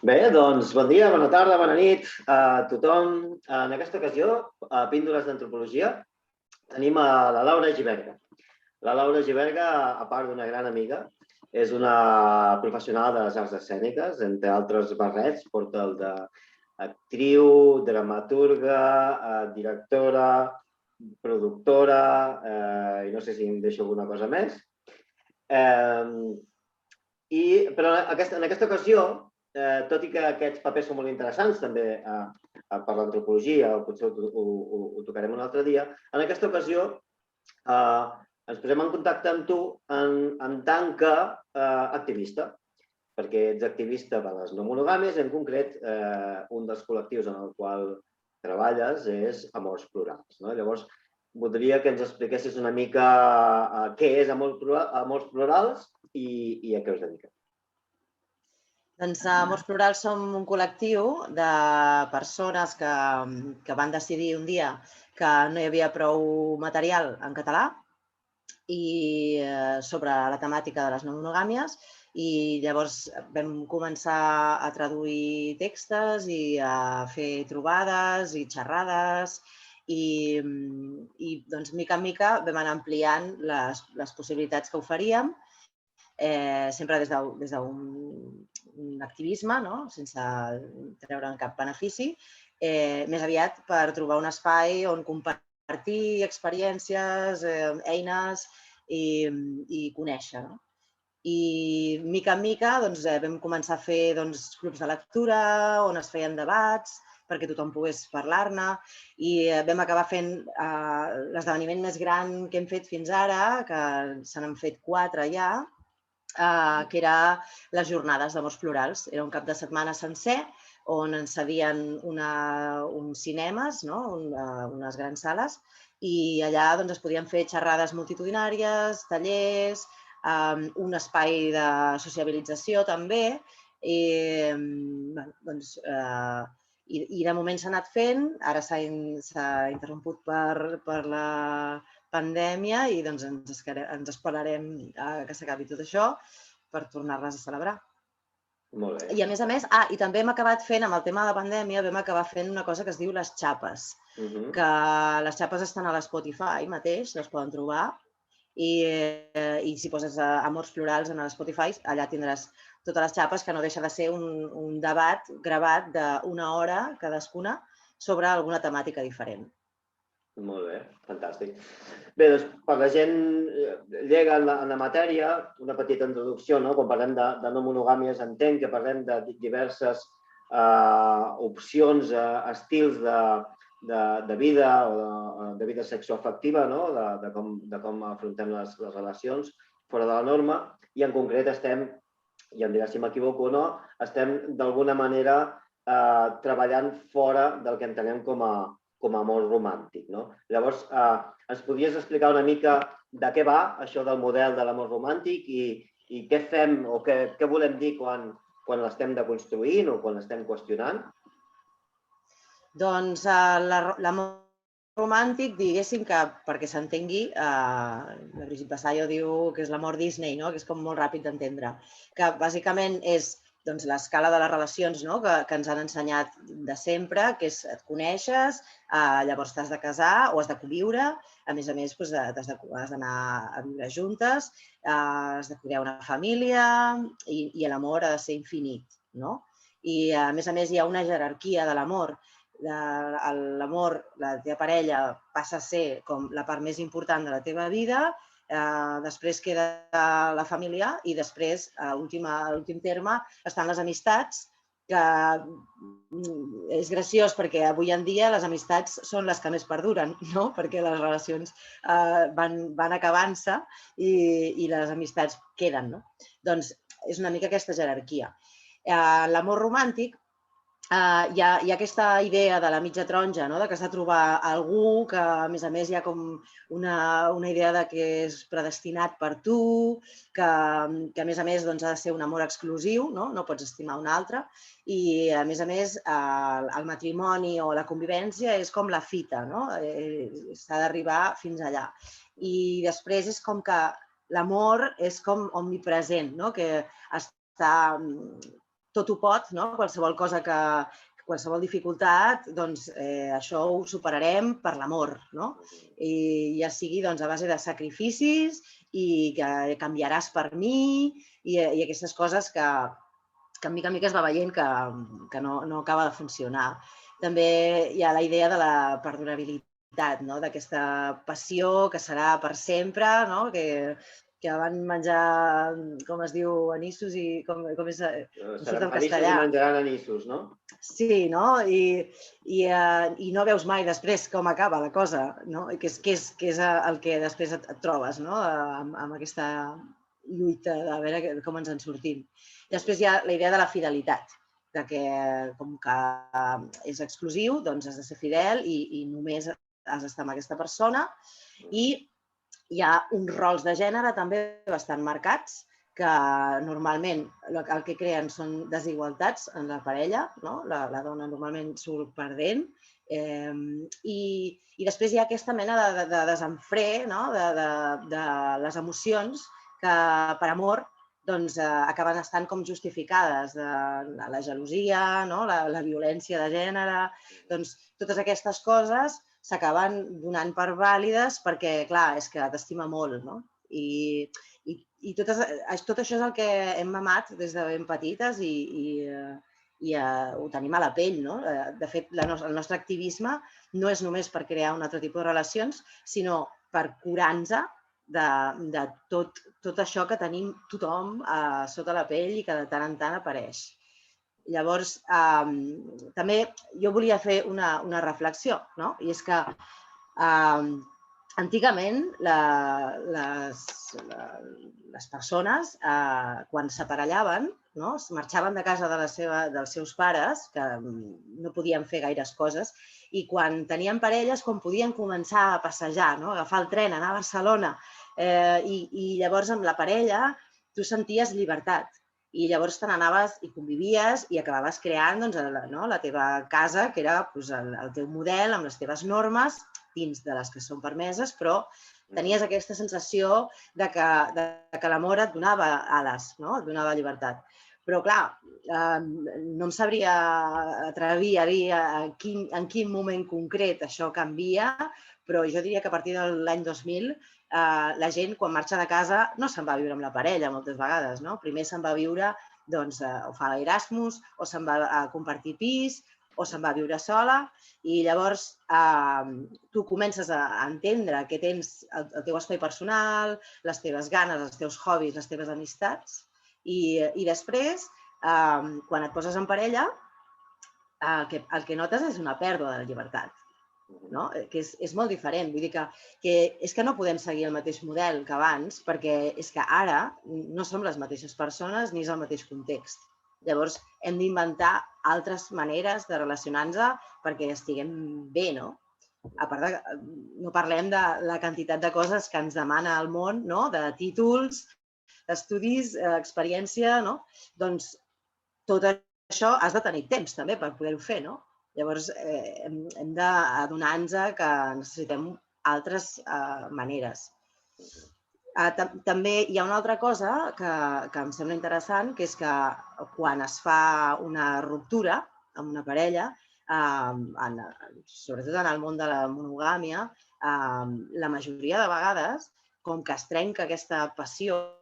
Bé, doncs bon dia, bona tarda, bona nit a tothom. En aquesta ocasió, a Píndoles d'Antropologia, tenim a la Laura Giberga. La Laura Giberga, a part d'una gran amiga, és una professional de les arts escèniques, entre altres barrets, porta el d'actriu, dramaturga, directora, productora, i no sé si em deixo alguna cosa més. Però en aquesta ocasió, tot i que aquests papers són molt interessants també per l'antropologia, o potser ho tocarem un altre dia, en aquesta ocasió ens posem en contacte amb tu en tant que activista, perquè ets activista per les no monogàmies, en concret un dels col·lectius en el qual treballes és Amors Plurals. Llavors, voldria que ens expliquessis una mica què és Amors Plurals i a què us dediqueu. Doncs Amors Plurals som un col·lectiu de persones que van decidir un dia que no hi havia prou material en català i sobre la temàtica de les no monogàmies, i llavors vam començar a traduir textos i a fer trobades i xerrades i doncs, mica en mica vam anar ampliant les possibilitats que oferíem, sempre des d'un activisme, sense treure'n cap benefici, més aviat per trobar un espai on compartir experiències, eines i conèixer. I mica en mica vam començar a fer grups de lectura on es feien debats perquè tothom pogués parlar-ne, i vam acabar fent l'esdeveniment més gran que hem fet fins ara, que se n'han fet 4 ja, que era les jornades d'Amors Plurals. Era un cap de setmana sencer on ens cedien uns cinemes, unes grans sales, i allà es podien fer xerrades multitudinàries, tallers, un espai de sociabilització també, i de moment s'ha anat fent. Ara s'ha interromput per la pandèmia i ens esperarem que s'acabi tot això per tornar-les a celebrar. Molt bé. I a més, i també hem acabat fent, amb el tema de la pandèmia, vam acabar fent una cosa que es diu les xapes, que les xapes estan a l'Spotify mateix, les poden trobar, i si poses Amors Plurals en l'Spotify, allà tindràs totes les xapes, que no deixa de ser un debat gravat d'1 hora cadascuna sobre alguna temàtica diferent. Molt bé, fantàstic. Bé, doncs, per la gent llega en la matèria, una petita introducció, quan parlem de no monogàmies, entenc que parlem de diverses opcions, estils de vida o de vida sexoafectiva, de com afrontem les relacions fora de la norma, i en concret estem, i em diràs si m'equivoco o no, estem d'alguna manera treballant fora del que entenem com a amor romàntic. Llavors, ens podries explicar una mica de què va això del model de l'amor romàntic i què fem o què volem dir quan l'estem deconstruint o quan l'estem qüestionant? Doncs l'amor romàntic, diguéssim que, perquè s'entengui, la Brigitte Vasallo diu que és l'amor Disney, que és com molt ràpid d'entendre, que bàsicament és l'escala de les relacions que ens han ensenyat de sempre, que és et coneixes, llavors t'has de casar o has de conviure, a més has d'anar a viure juntes, has de crear una família i l'amor ha de ser infinit. I a més hi ha una jerarquia de l'amor. L'amor, la teva parella, passa a ser com la part més important de la teva vida, després queda la família i després, a l'últim terme, estan les amistats, que és graciós perquè avui en dia les amistats són les que més perduren, perquè les relacions van acabant-se i les amistats queden. Doncs és una mica aquesta jerarquia. L'amor romàntic, hi ha aquesta idea de la mitja taronja, que has de trobar algú que, a més, hi ha com una idea que és predestinat per tu, que a més, ha de ser un amor exclusiu, no pots estimar un altre, i a més, el matrimoni o la convivència és com la fita, s'ha d'arribar fins allà. I després és com que l'amor és com omnipresent, que està tot ho pot, no? Qualsevol cosa qualsevol dificultat, doncs això ho superarem per l'amor, no? I ja sigui a base de sacrificis i que canviaràs per mi i aquestes coses que a mica es va veient que no acaba de funcionar. També hi ha la idea de la perdurabilitat, d'aquesta passió que serà per sempre, que van menjar, com es diu, anissos i com és... No surt en castellà. I menjaran anissos, no? Sí, no? I no veus mai després com acaba la cosa, no? Que és el que després et trobes, no? Amb aquesta lluita de veure com ens en sortim. Després hi ha la idea de la fidelitat, que com que és exclusiu, doncs has de ser fidel i només has d'estar amb aquesta persona. I hi ha uns rols de gènere també bastant marcats, que normalment el que creen són desigualtats en la parella, no? La dona normalment surt perdent. I després hi ha aquesta mena de desenfre, no? De les emocions que per amor acaben estant com justificades, la gelosia, la violència de gènere, totes aquestes coses s'acaben donant per vàlides perquè, clar, és que t'estima molt, no? I tot això és el que hem mamat des de ben petites i ho tenim a la pell, no? De fet, el nostre activisme no és només per crear un altre tipus de relacions, sinó per curar-nos de tot això que tenim tothom sota la pell i que de tant en tant apareix. Llavors, també jo volia fer una reflexió, no? I és que antigament les persones, quan s'aparellaven, marxaven de casa dels seus pares, que no podien fer gaires coses, i quan tenien parelles, quan podien començar a passejar, agafar el tren, anar a Barcelona, i llavors amb la parella tu senties llibertat. I llavors te n'anaves i convivies i acabaves creant la teva casa, que era el teu model, amb les teves normes, dins de les que són permeses, però tenies aquesta sensació que l'amor et donava ales, et donava llibertat. Però, clar, no em sabria atrevir a dir en quin moment concret això canvia, però jo diria que a partir de l'any 2000 la gent, quan marxa de casa, no se'n va a viure amb la parella moltes vegades, no? Primer se'n va a viure, o fa Erasmus, o se'n va a compartir pis, o se'n va a viure sola, i llavors tu comences a entendre que tens el teu espai personal, les teves ganes, els teus hobbies, les teves amistats, i després, quan et poses en parella, el que notes és una pèrdua de la llibertat, que és molt diferent. Vull dir que és que no podem seguir el mateix model que abans, perquè és que ara no som les mateixes persones ni és el mateix context. Llavors, hem d'inventar altres maneres de relacionar-nos perquè estiguem bé, no? A part de, no parlem de la quantitat de coses que ens demana el món, de títols, estudis, experiència, no? Doncs tot això has de tenir temps també per poder-ho fer, no? Llavors, hem d'adonar-nos que necessitem altres maneres. També hi ha una altra cosa que em sembla interessant, que és que quan es fa una ruptura amb una parella, sobretot en el món de la monogàmia, la majoria de vegades, com que es trenca aquesta passió,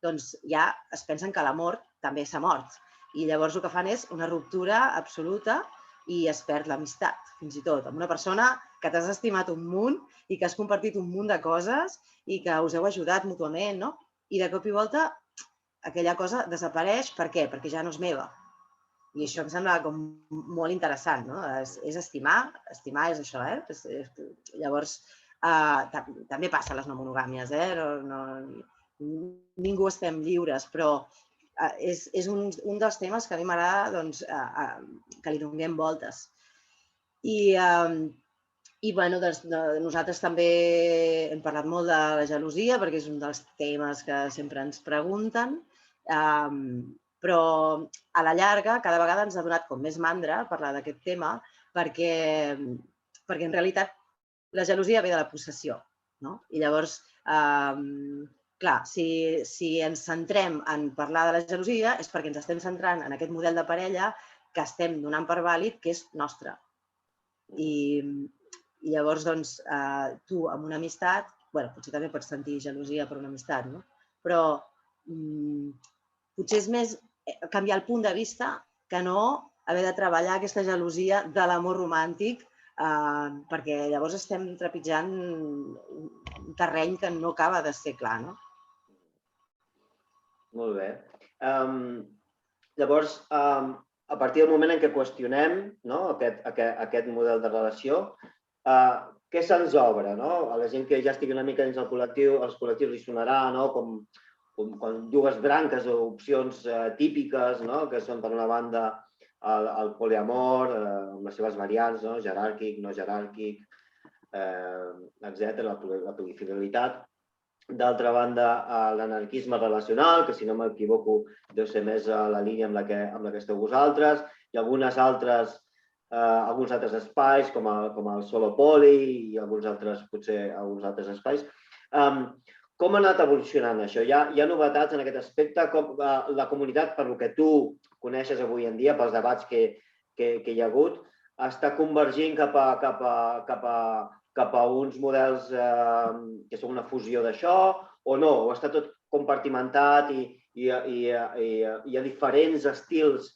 doncs ja es pensen que l'amor també s'ha mort. I llavors el que fan és una ruptura absoluta i es perd l'amistat, fins i tot, amb una persona que t'has estimat un munt i que has compartit un munt de coses i que us heu ajudat mútuament, no? I de cop i volta aquella cosa desapareix. Per què? Perquè ja no és meva. I això em sembla com molt interessant, no? És estimar és això, eh? Llavors, també passa a les no monogàmies, eh? Ningú estem lliures, però és un dels temes que a mi m'agrada que li donem voltes. I nosaltres també hem parlat molt de la gelosia perquè és un dels temes que sempre ens pregunten, però a la llarga cada vegada ens ha donat com més mandra parlar d'aquest tema perquè en realitat la gelosia ve de la possessió, no? I llavors clar, si ens centrem en parlar de la gelosia és perquè ens estem centrant en aquest model de parella que estem donant per vàlid que és nostre. I llavors, doncs, tu amb una amistat, potser també pots sentir gelosia per una amistat, no? Però potser és més canviar el punt de vista que no haver de treballar aquesta gelosia de l'amor romàntic perquè llavors estem trepitjant un terreny que no acaba de ser clar, no? Molt bé. Llavors, a partir del moment en què qüestionem aquest model de relació, què se'ns obre? A la gent que ja estigui una mica dins el col·lectiu, als col·lectius li sonarà com dues branques o opcions típiques, que són, per una banda, el poliamor, amb les seves variants, jeràrquic, no jeràrquic, etc., la polifidelitat. D'altra banda, l'anarquisme relacional, que si no m'equivoco deu ser més la línia amb la que esteu vosaltres, i alguns altres espais, com el solopoli i alguns altres espais. Com ha anat evolucionant això? Hi ha novetats en aquest aspecte? La comunitat, per lo que tu coneixes avui en dia, pels debats que hi ha hagut, està convergint cap a uns models que són una fusió d'això, o no? O està tot compartimentat i hi ha diferents estils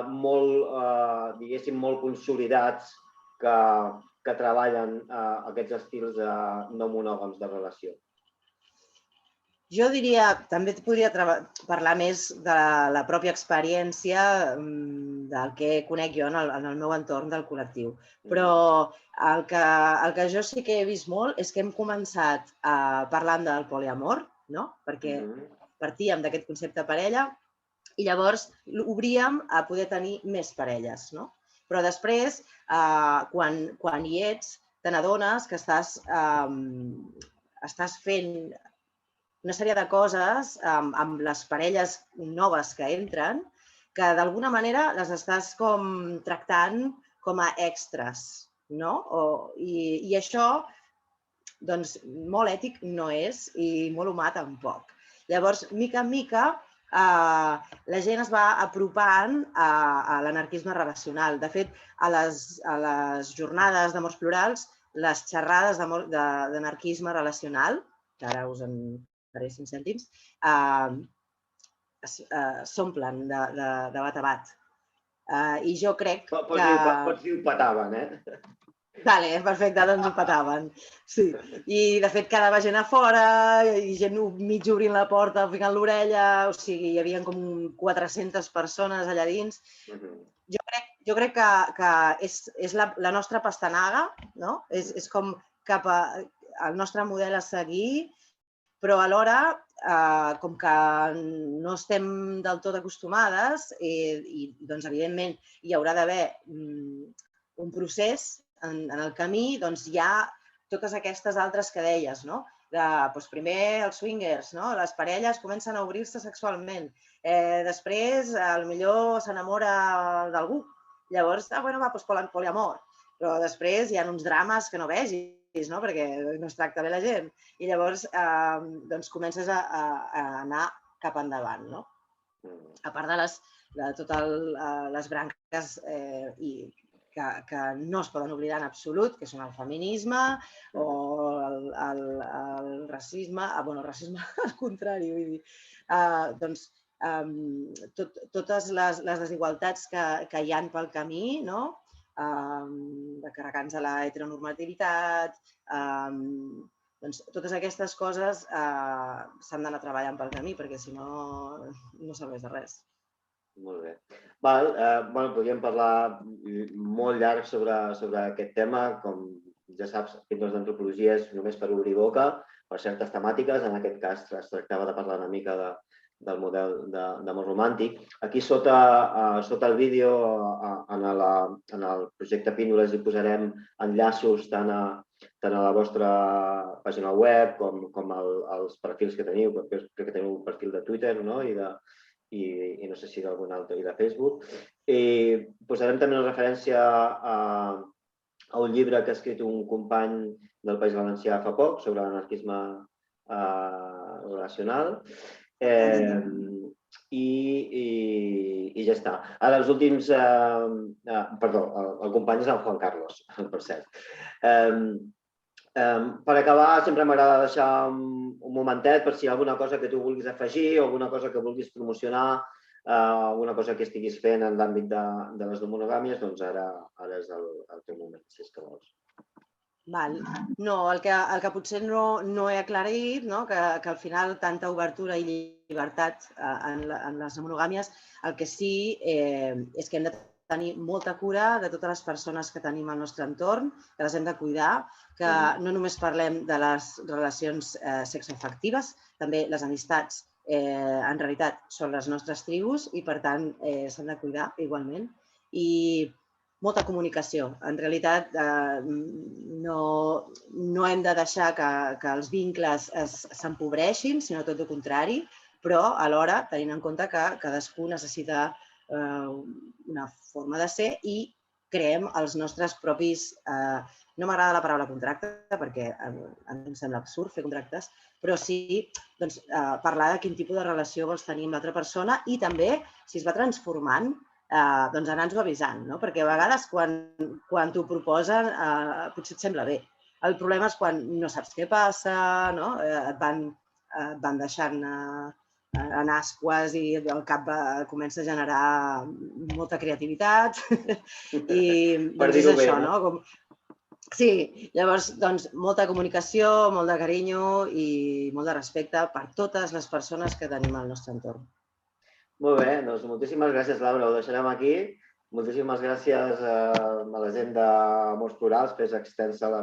molt consolidats que treballen aquests estils no monògams de relació? Jo diria, també et podria parlar més de la pròpia experiència del que conec jo en el meu entorn del col·lectiu. Però el que jo sí que he vist molt és que hem començat parlant del poliamor, perquè partíem d'aquest concepte parella i llavors obríem a poder tenir més parelles. Però després, quan hi ets, te n'adones que estàs fent una sèrie de coses amb les parelles noves que entren que d'alguna manera les estàs tractant com a extras, no? I això, doncs, molt ètic no és i molt humà tampoc. Llavors, mica en mica, la gent es va apropant a l'anarquisme relacional. De fet, a les jornades d'amors plurals, les xerrades d'anarquisme relacional, que ara us en faré 5 cèntims, s'omplen de bat a bat. I jo crec que... Pots dir ho petaven, Vale, perfecte, doncs ho petaven. Sí. I, de fet, quedava gent a fora, i gent mig obrint la porta, ficant l'orella, o sigui, hi havia com 400 persones allà dins. Jo crec que és la nostra pastanaga, no? És com cap al nostre model a seguir, però alhora, com que no estem del tot acostumades, i doncs, evidentment, hi haurà d'haver un procés en el camí, doncs hi ha totes aquestes altres que deies, no? Primer els swingers, les parelles comencen a obrir-se sexualment, després potser s'enamora d'algú, llavors, poliamor, però després hi ha uns drames que no vegis, perquè no es tracta bé la gent, i llavors comences a anar cap endavant. A part de totes les branques que no es poden oblidar en absolut, que són el feminisme o el racisme, el racisme al contrari, vull dir, doncs totes les desigualtats que hi ha pel camí, de carregar-nos a la heteronormativitat, doncs totes aquestes coses s'han d'anar treballant pel camí, perquè si no, no serveix de res. Molt bé. Podríem parlar molt llarg sobre aquest tema. Com ja saps, Píndoles d'Antropologia és només per obrir boca per certes temàtiques. En aquest cas es tractava de parlar una mica del model d'amor romàntic. Aquí sota el vídeo, en el projecte Píndoles, hi posarem enllaços tant a la vostra pàgina web com als perfils que teniu. Crec que teniu un perfil de Twitter, i no sé si d'algun altre, i de Facebook. Posarem també una referència a un llibre que ha escrit un company del País Valencià fa poc sobre l'anarquisme relacional. I ja està. Ara, els últims... Perdó, el company és el Juan Carlos, per cert. Per acabar, sempre m'agrada deixar un momentet per si hi ha alguna cosa que tu vulguis afegir o alguna cosa que vulguis promocionar, alguna cosa que estiguis fent en l'àmbit de les no monogàmies, doncs ara és el teu moment, si és que vols. Val. No, el que potser no he aclarit, que al final tanta obertura i llibertat en les no monogàmies, el que sí és que hem de tenir molta cura de totes les persones que tenim al nostre entorn, que les hem de cuidar, que no només parlem de les relacions sexoafectives, també les amistats en realitat són les nostres tribus i per tant s'han de cuidar igualment. I molta comunicació. En realitat, no hem de deixar que els vincles s'empobreixin, sinó tot el contrari, però alhora tenint en compte que cadascú necessita una forma de ser i creem els nostres propis... No m'agrada la paraula contracte perquè em sembla absurd fer contractes, però sí parlar de quin tipus de relació vols tenir amb l'altra persona i també, si es va transformant, doncs anar-nos-ho avisant, perquè a vegades quan t'ho proposen potser et sembla bé. El problema és quan no saps què passa, et van deixant en ascues i el cap comença a generar molta creativitat i és això, no? Sí, llavors, doncs, molta comunicació, molt de carinyo i molt de respecte per totes les persones que tenim al nostre entorn. Molt bé, doncs moltíssimes gràcies, Laura. Ho deixarem aquí. Moltíssimes gràcies a la gent d'Amors Plurals. Fes extensa el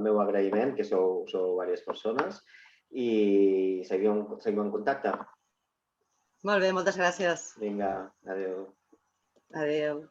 meu agraïment, que sou diverses persones, i seguim en contacte. Molt bé, moltes gràcies. Vinga, adéu. Adéu.